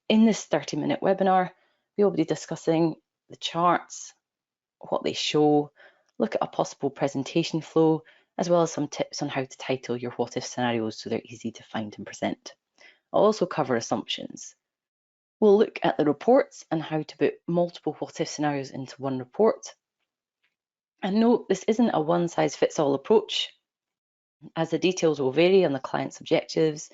In this 30-minute webinar, we will be discussing the charts, what they show, look at a possible presentation flow, as well as some tips on how to title your what-if scenarios so they're easy to find and present. I'll also cover assumptions. We'll look at the reports and how to put multiple what-if scenarios into one report. And note, this isn't a one-size-fits-all approach, as the details will vary on the client's objectives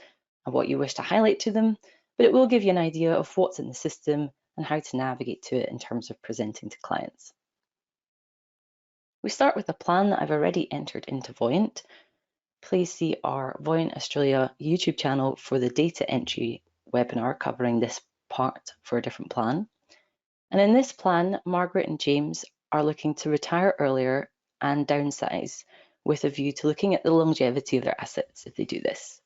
and what you wish to highlight to them, but it will give you an idea of what's in the system and how to navigate to it in terms of presenting to clients. We start with a plan that I've already entered into Voyant. Please see our Voyant Australia YouTube channel for the data entry webinar covering this part for a different plan. And in this plan, Margaret and James are looking to retire earlier and downsize with a view to looking at the longevity of their assets if they do this.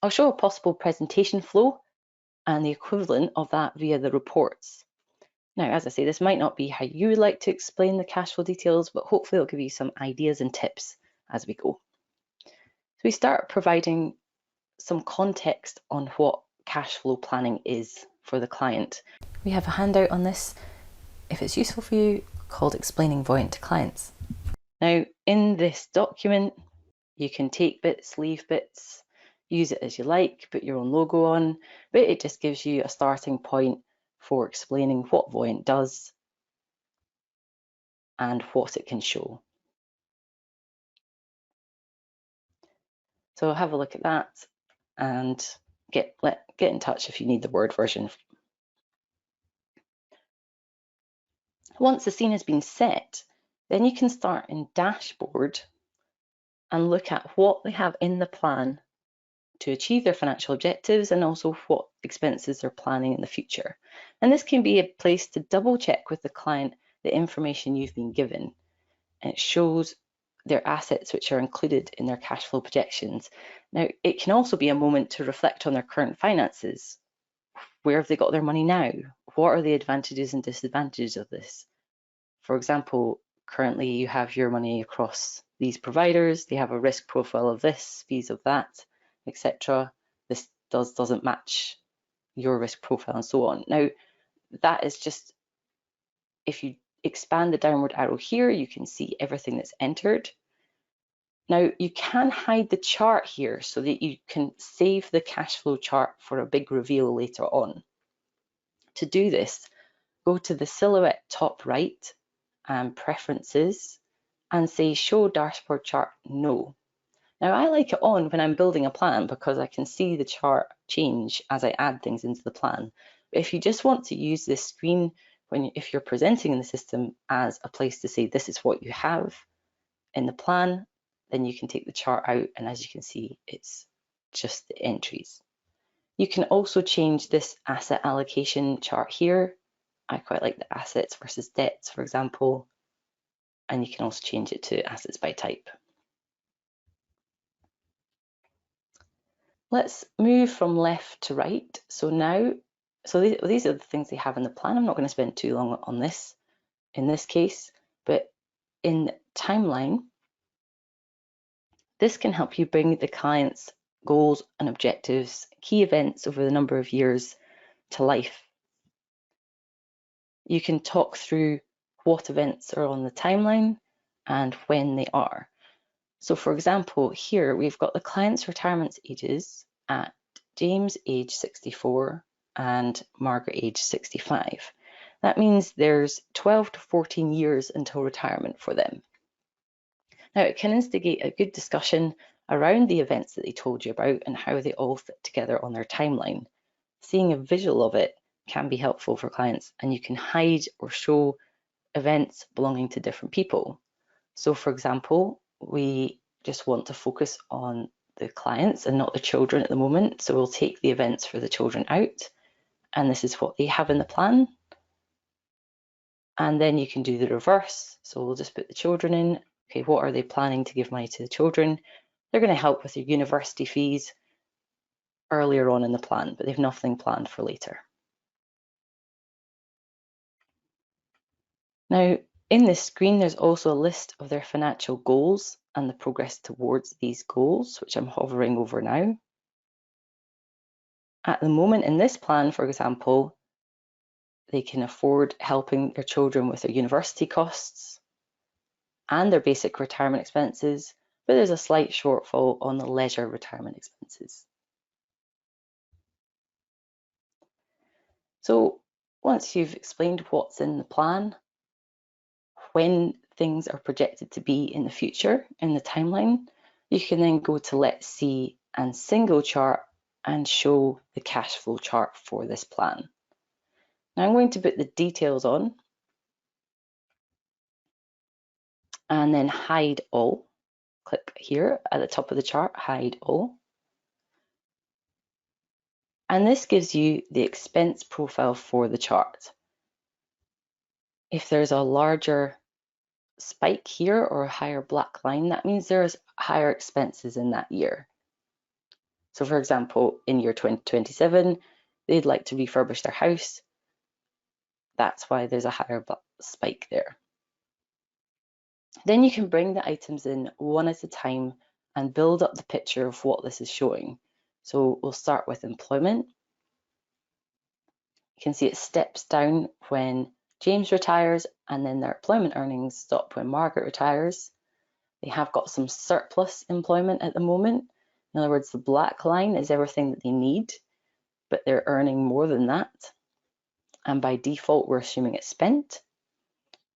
I'll show a possible presentation flow and the equivalent of that via the reports. Now, as I say, this might not be how you would like to explain the cash flow details, but hopefully it'll give you some ideas and tips as we go. So we start providing some context on what cash flow planning is for the client. We have a handout on this, if it's useful for you, called Explaining Voyant to Clients. Now, in this document, you can take bits, leave bits, use it as you like, put your own logo on, but it just gives you a starting point for explaining what Voyant does and what it can show. So have a look at that and get in touch if you need the Word version. Once the scene has been set, then you can start in Dashboard and look at what they have in the plan to achieve their financial objectives and also what expenses they're planning in the future. And this can be a place to double check with the client the information you've been given. And it shows their assets which are included in their cash flow projections. Now, it can also be a moment to reflect on their current finances. Where have they got their money now? What are the advantages and disadvantages of this? For example, currently you have your money across these providers, they have a risk profile of this, fees of that, etc. This doesn't match your risk profile and so on. Now, that is just, if you expand the downward arrow here, you can see everything that's entered. Now, you can hide the chart here so that you can save the cash flow chart for a big reveal later on. To do this, go to the silhouette top right and preferences and say show dashboard chart no. Now, I like it on when I'm building a plan because I can see the chart change as I add things into the plan. But if you just want to use this screen if you're presenting in the system as a place to say this is what you have in the plan, then you can take the chart out, and as you can see, it's just the entries. You can also change this asset allocation chart here. I quite like the assets versus debts, for example, and you can also change it to assets by type. Let's move from left to right. So these are the things they have in the plan. I'm not going to spend too long on this in this case, but in timeline, this can help you bring the client's goals and objectives, key events over the number of years to life. You can talk through what events are on the timeline and when they are. So for example, here we've got the client's retirement ages at James age 64 and Margaret age 65. That means there's 12 to 14 years until retirement for them. Now, it can instigate a good discussion around the events that they told you about and how they all fit together on their timeline. Seeing a visual of it can be helpful for clients, and you can hide or show events belonging to different people. So for example, we just want to focus on the clients and not the children at the moment. So we'll take the events for the children out, and this is what they have in the plan. And then you can do the reverse. So we'll just put the children in. Okay, what are they planning to give money to the children? They're going to help with their university fees earlier on in the plan, but they've nothing planned for later. Now, in this screen, there's also a list of their financial goals and the progress towards these goals, which I'm hovering over now. At the moment in this plan, for example, they can afford helping their children with their university costs and their basic retirement expenses, but there's a slight shortfall on the leisure retirement expenses. So once you've explained what's in the plan, when things are projected to be in the future in the timeline, you can then go to Let's See and Single Chart and show the cash flow chart for this plan. Now I'm going to put the details on and then hide all. Click here at the top of the chart, hide all. And this gives you the expense profile for the chart. If there's a larger spike here or a higher black line, that means there's higher expenses in that year. So for example, in year 2027, they'd like to refurbish their house. That's why there's a higher spike there. Then you can bring the items in one at a time and build up the picture of what this is showing. So we'll start with employment. You can see it steps down when James retires, and then their employment earnings stop when Margaret retires. They have got some surplus employment at the moment. In other words, the black line is everything that they need, but they're earning more than that. And by default, we're assuming it's spent.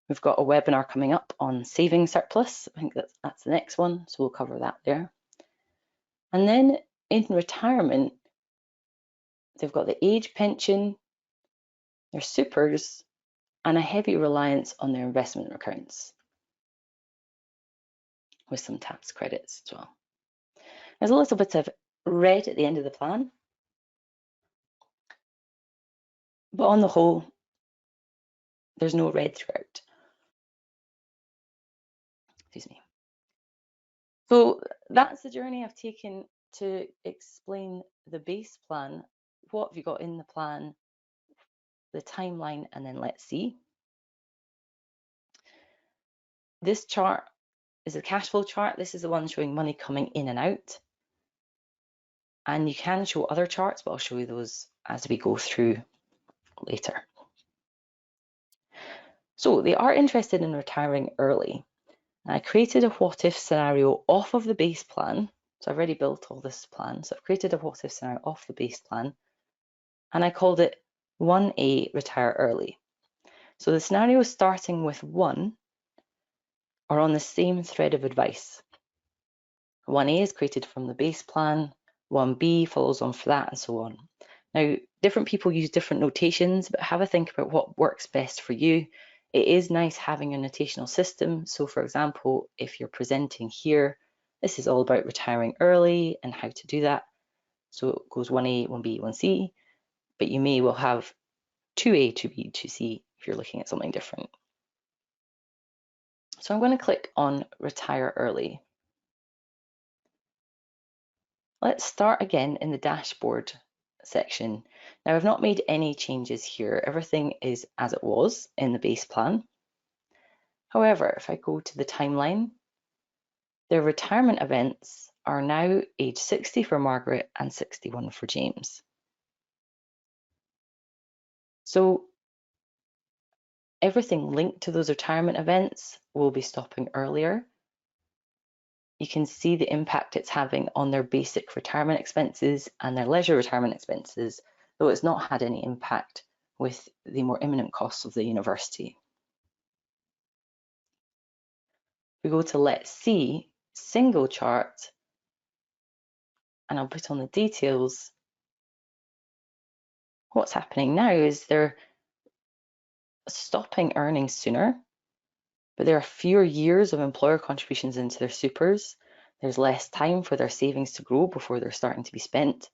We've got a webinar coming up on saving surplus. I think that's the next one, so we'll cover that there. And then in retirement, they've got the age pension, their supers, and a heavy reliance on their investment accounts with some tax credits as well. There's a little bit of red at the end of the plan, but on the whole, there's no red throughout. Excuse me. So that's the journey I've taken to explain the base plan. What have you got in the plan, the timeline, and then let's see. This chart is a cash flow chart. This is the one showing money coming in and out. And you can show other charts, but I'll show you those as we go through later. So they are interested in retiring early. I created a what if scenario off of the base plan. So I've already built all this plan. So I've created a what if scenario off the base plan, and I called it 1A, retire early. So the scenario is starting with 1 are on the same thread of advice. 1A is created from the base plan, 1B follows on for that, and so on. Now, different people use different notations, but have a think about what works best for you. It is nice having a notational system. So for example, if you're presenting here, this is all about retiring early and how to do that. So it goes 1A, 1B, 1C, but you may well have 2A, 2B, 2C if you're looking at something different. So I'm going to click on retire early. Let's start again in the dashboard section. Now I've not made any changes here. Everything is as it was in the base plan. However, if I go to the timeline, their retirement events are now age 60 for Margaret and 61 for James. So everything linked to those retirement events will be stopping earlier. You can see the impact it's having on their basic retirement expenses and their leisure retirement expenses, though it's not had any impact with the more imminent costs of the university. We go to Let's See, Single Chart, and I'll put on the details. What's happening now is they're stopping earning sooner, but there are fewer years of employer contributions into their supers. There's less time for their savings to grow before they're starting to be spent.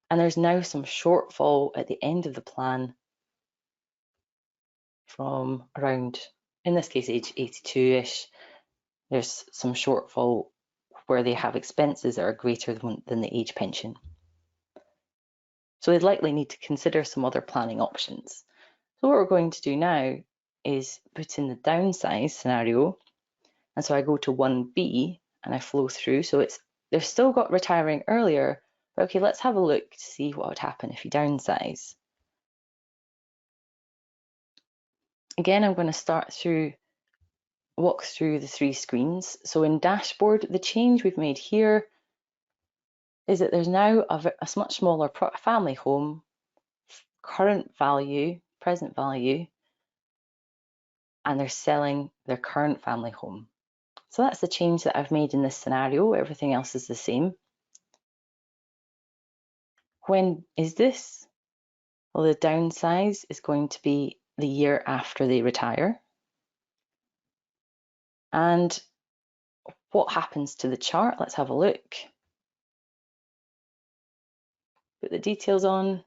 And there's now some shortfall at the end of the plan from around, in this case, age 82-ish. There's some shortfall where they have expenses that are greater than the age pension. So they'd likely need to consider some other planning options. So what we're going to do now is put in the downsize scenario. And so I go to 1B and I flow through. So they've still got retiring earlier, But okay, let's have a look to see what would happen if you downsize. Again, I'm going to walk through the three screens. So in dashboard, the change we've made here is that there's now a much smaller family home, current value, present value, and they're selling their current family home. So that's the change that I've made in this scenario. Everything else is the same. When is this? Well, the downsize is going to be the year after they retire. And what happens to the chart? Let's have a look. Put the details on.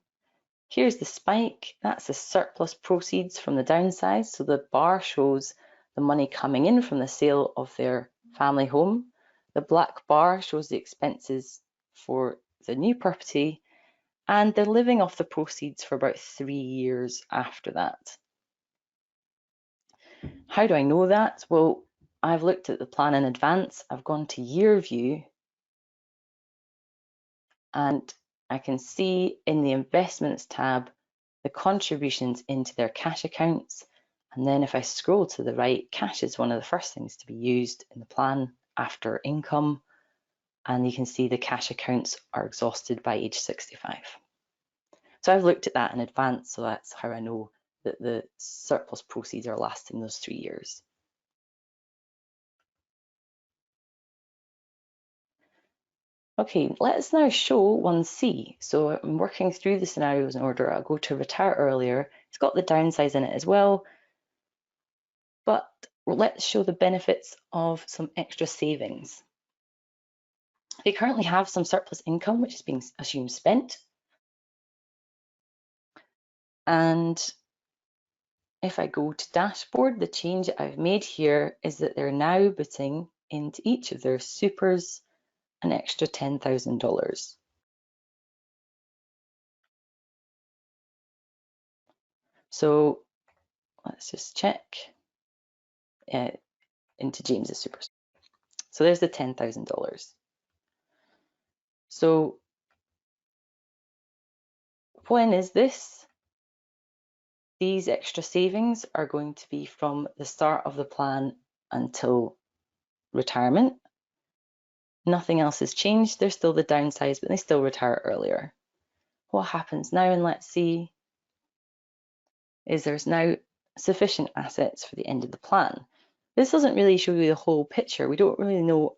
Here's the spike. That's the surplus proceeds from the downsize. So the bar shows the money coming in from the sale of their family home. The black bar shows the expenses for the new property, and they're living off the proceeds for about 3 years after that. How do I know that? Well, I've looked at the plan in advance. I've gone to year view, and I can see in the investments tab the contributions into their cash accounts. And then if I scroll to the right, cash is one of the first things to be used in the plan after income. And you can see the cash accounts are exhausted by age 65. So I've looked at that in advance, so that's how I know that the surplus proceeds are lasting those 3 years. Okay, let's now show 1C. So I'm working through the scenarios in order. I'll go to retire earlier. It's got the downsize in it as well, but let's show the benefits of some extra savings. They currently have some surplus income, which is being assumed spent. And if I go to dashboard, the change that I've made here is that they're now putting into each of their supers an extra $10,000. So let's just check into James's supers. So there's the $10,000. So when is this? These extra savings are going to be from the start of the plan until retirement. Nothing else has changed. They're still the downsize, but they still retire earlier. What happens now, and let's see, is there's now sufficient assets for the end of the plan. This doesn't really show you the whole picture. We don't really know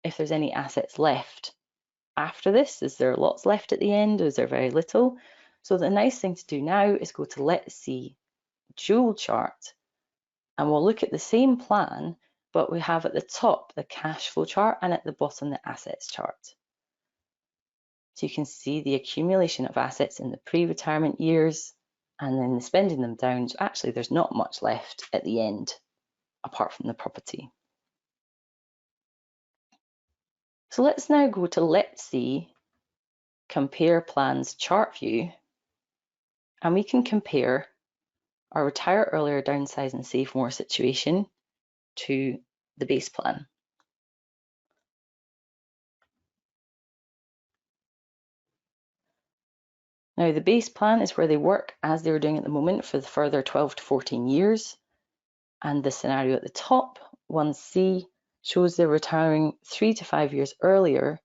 if there's any assets left after this. Is there lots left at the end, or is there very little? So the nice thing to do now is go to Let's See Dual Chart, and we'll look at the same plan, but we have at the top the cash flow chart and at the bottom the assets chart. So you can see the accumulation of assets in the pre-retirement years and then spending them down. Actually, there's not much left at the end apart from the property. So let's now go to Let's See Compare Plans Chart View, and we can compare our retire earlier, downsize and save more situation to the base plan. Now the base plan is where they work as they were doing at the moment for the further 12 to 14 years. And the scenario at the top, 1C, shows they're retiring 3 to 5 years earlier,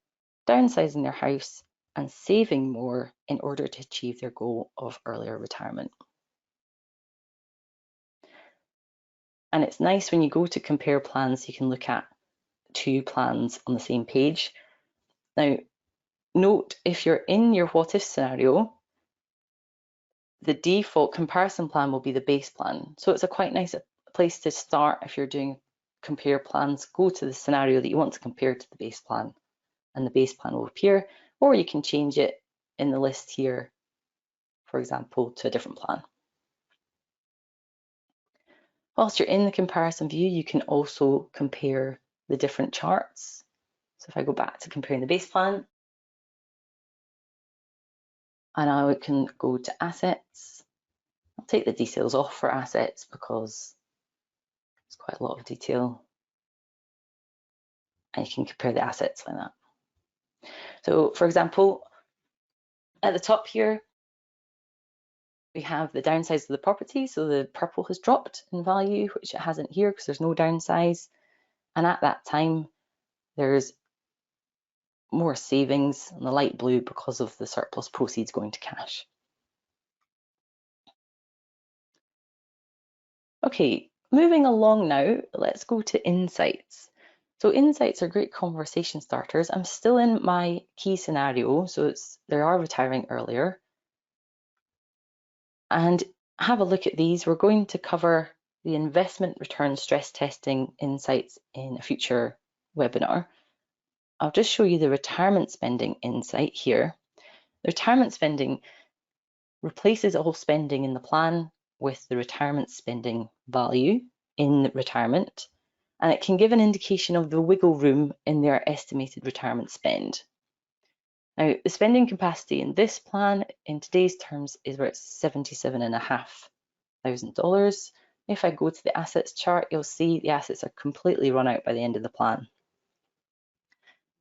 downsizing their house and saving more in order to achieve their goal of earlier retirement. And it's nice when you go to compare plans, you can look at two plans on the same page. Now, note if you're in your what if scenario, the default comparison plan will be the base plan. So it's a quite nice place to start if you're doing compare plans. Go to the scenario that you want to compare to the base plan, and the base plan will appear, or you can change it in the list here, for example, to a different plan. Whilst you're in the comparison view, you can also compare the different charts. So if I go back to comparing the base plan, and now we can go to assets. I'll take the details off for assets because it's quite a lot of detail. And you can compare the assets like that. So for example, at the top here, we have the downsize of the property. So the purple has dropped in value, which it hasn't here because there's no downsize. And at that time, there's more savings in the light blue because of the surplus proceeds going to cash. Okay, moving along now, let's go to insights. So insights are great conversation starters. I'm still in my key scenario, so they are retiring earlier. And have a look at these. We're going to cover the investment return stress testing insights in a future webinar. I'll just show you the retirement spending insight here. The retirement spending replaces all spending in the plan with the retirement spending value in retirement, and it can give an indication of the wiggle room in their estimated retirement spend. Now, the spending capacity in this plan in today's terms is about $77,500. If I go to the assets chart, you'll see the assets are completely run out by the end of the plan.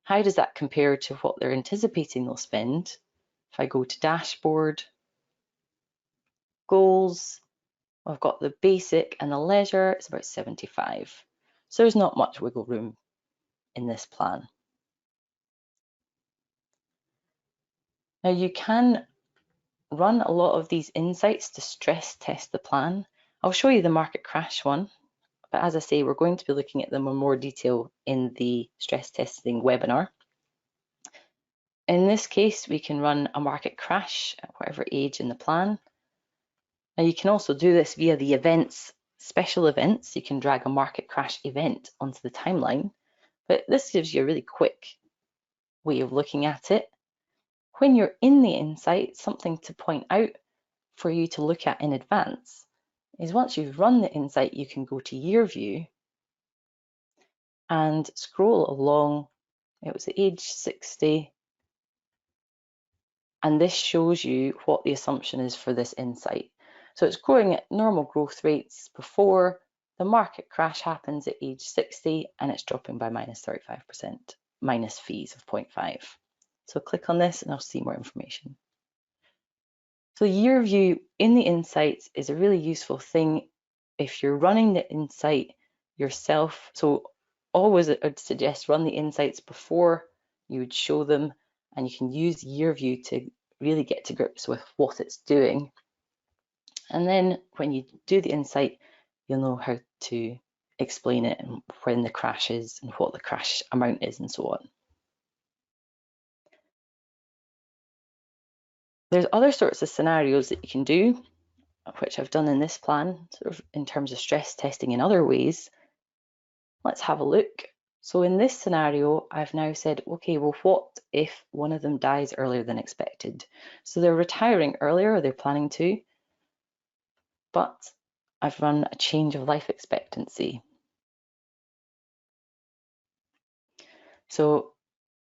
How does that compare to what they're anticipating they'll spend? If I go to dashboard, goals, I've got the basic and the leisure, it's about 75. So there's not much wiggle room in this plan. Now you can run a lot of these insights to stress test the plan. I'll show you the market crash one, but as I say, we're going to be looking at them in more detail in the stress testing webinar. In this case, we can run a market crash at whatever age in the plan. Now you can also do this via the events, special events. You can drag a market crash event onto the timeline, but this gives you a really quick way of looking at it. When you're in the insight, something to point out for you to look at in advance is once you've run the insight, you can go to year view and scroll along. It was at age 60. And this shows you what the assumption is for this insight. So it's growing at normal growth rates before the market crash happens at age 60, and it's dropping by minus 35%, minus fees of 0.5. So click on this and I'll see more information. So year view in the insights is a really useful thing if you're running the insight yourself. So always I'd suggest run the insights before you would show them, and you can use year view to really get to grips with what it's doing. And then when you do the insight, you'll know how to explain it and when the crash is and what the crash amount is and so on. There's other sorts of scenarios that you can do, which I've done in this plan, sort of in terms of stress testing in other ways. Let's have a look. So in this scenario, I've now said, okay, well, what if one of them dies earlier than expected? So they're retiring earlier, or they're planning to, but I've run a change of life expectancy. So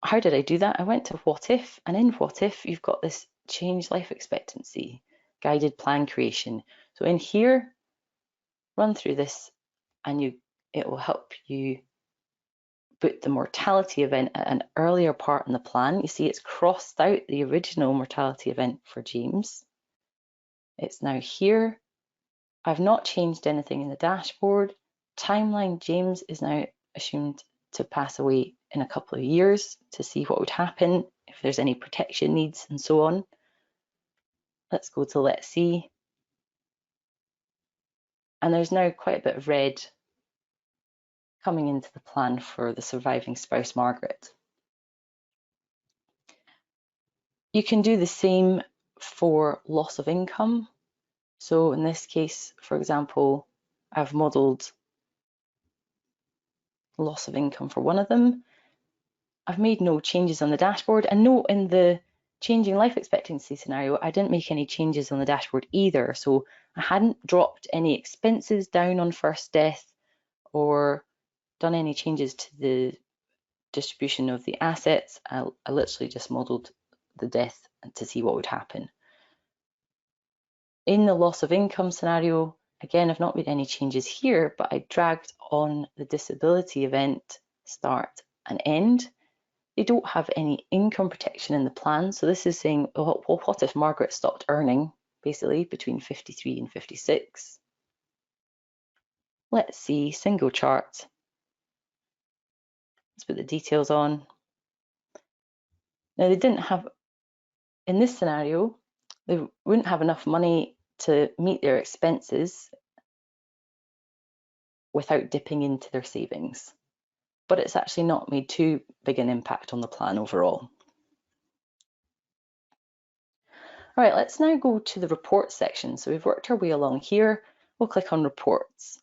how did I do that? I went to what if, and in what if, you've got this change life expectancy, guided plan creation. So in here, run through this, and it will help you put the mortality event at an earlier part in the plan. You see it's crossed out the original mortality event for James. It's now here. I've not changed anything in the dashboard. Timeline, James is now assumed to pass away in a couple of years to see what would happen, if there's any protection needs and so on. Let's go to let's see. And there's now quite a bit of red coming into the plan for the surviving spouse, Margaret. You can do the same for loss of income. So in this case, for example, I've modelled loss of income for one of them. I've made no changes on the dashboard, and note in the changing life expectancy scenario, I didn't make any changes on the dashboard either. So I hadn't dropped any expenses down on first death or done any changes to the distribution of the assets. I literally just modelled the death to see what would happen. In the loss of income scenario, again, I've not made any changes here, but I dragged on the disability event start and end. They don't have any income protection in the plan. So this is saying, well, what if Margaret stopped earning, basically, between 53 and 56? Let's see, single chart. Let's put the details on. Now, they didn't have, in this scenario, they wouldn't have enough money to meet their expenses without dipping into their savings. But it's actually not made too big an impact on the plan overall. All right, let's now go to the report section. So we've worked our way along here. We'll click on reports.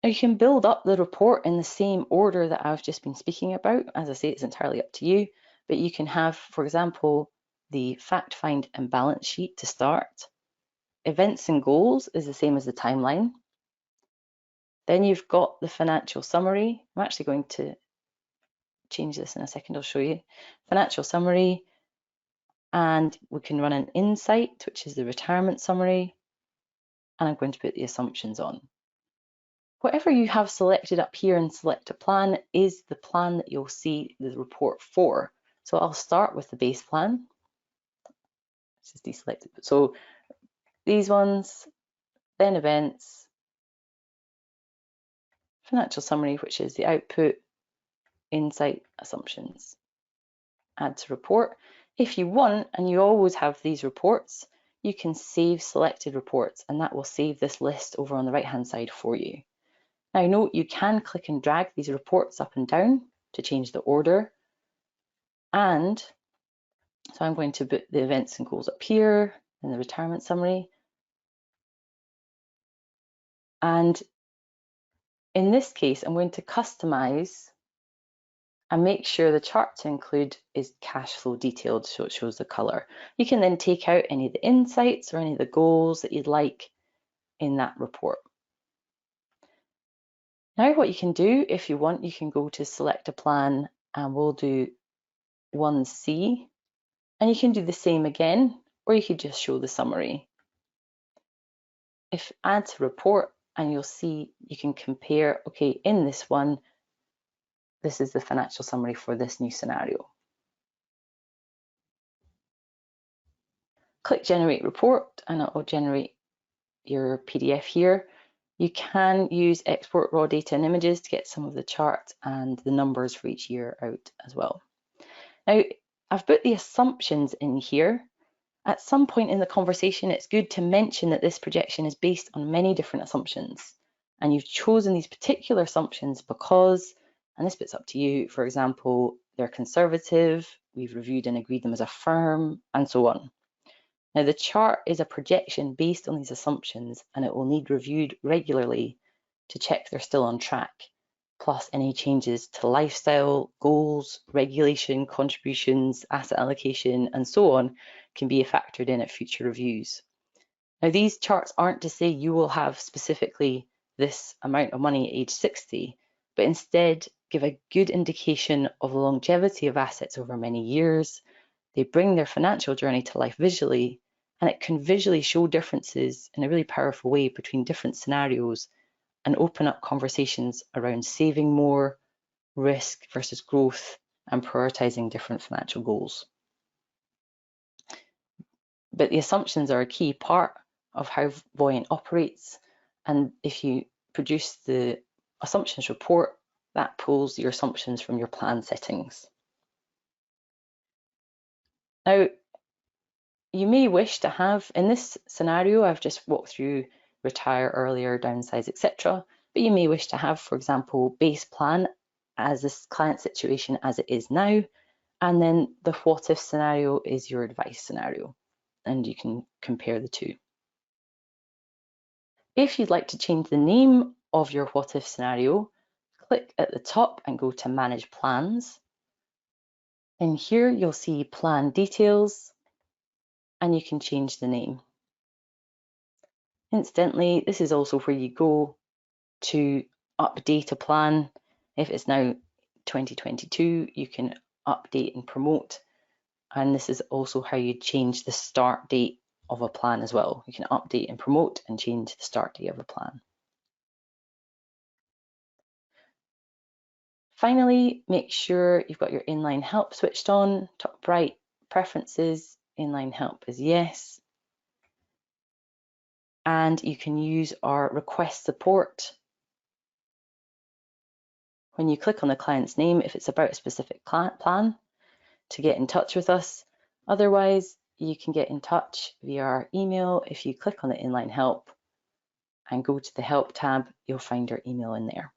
Now you can build up the report in the same order that I've just been speaking about. As I say, it's entirely up to you, but you can have, for example, the fact find and balance sheet to start. Events and goals is the same as the timeline. Then you've got the financial summary. I'm actually going to change this in a second, I'll show you. Financial summary, and we can run an insight, which is the retirement summary, and I'm going to put the assumptions on. Whatever you have selected up here in select a plan is the plan that you'll see the report for. So I'll start with the base plan. This is deselected. So these ones, then events, financial summary, which is the output, insight, assumptions. Add to report. If you want, and you always have these reports, you can save selected reports, and that will save this list over on the right-hand side for you. Now note, you can click and drag these reports up and down to change the order. And so I'm going to put the events and goals up here in the retirement summary. And in this case, I'm going to customize and make sure the chart to include is cash flow detailed, so it shows the color. You can then take out any of the insights or any of the goals that you'd like in that report. Now what you can do, if you want, you can go to select a plan, and we'll do 1C, and you can do the same again, or you could just show the summary. If add to report, and you'll see you can compare, okay, in this one, this is the financial summary for this new scenario. Click generate report, and it will generate your PDF here. You can use export raw data and images to get some of the chart and the numbers for each year out as well. Now, I've put the assumptions in here. At some point in the conversation, it's good to mention that this projection is based on many different assumptions. And you've chosen these particular assumptions because, and this bit's up to you, for example, they're conservative, we've reviewed and agreed them as a firm, and so on. Now, the chart is a projection based on these assumptions, and it will need reviewed regularly to check they're still on track, plus any changes to lifestyle, goals, regulation, contributions, asset allocation, and so on can be factored in at future reviews. Now, these charts aren't to say you will have specifically this amount of money at age 60, but instead give a good indication of the longevity of assets over many years. They bring their financial journey to life visually, and it can visually show differences in a really powerful way between different scenarios and open up conversations around saving more, risk versus growth, and prioritizing different financial goals. But the assumptions are a key part of how Voyant operates, and if you produce the assumptions report, that pulls your assumptions from your plan settings. Now, you may wish to have, in this scenario, I've just walked through retire earlier, downsize, etc. But you may wish to have, for example, base plan as this client situation as it is now, and then the what if scenario is your advice scenario, and you can compare the two. If you'd like to change the name of your what if scenario, click at the top and go to manage plans. In here, you'll see plan details, and you can change the name. Incidentally, this is also where you go to update a plan. If it's now 2022, you can update and promote. And this is also how you change the start date of a plan as well. You can update and promote and change the start date of a plan. Finally, make sure you've got your inline help switched on. Top right, preferences, inline help is yes. And you can use our request support. When you click on the client's name, if it's about a specific plan, to get in touch with us. Otherwise, you can get in touch via our email. If you click on the inline help and go to the help tab, you'll find our email in there.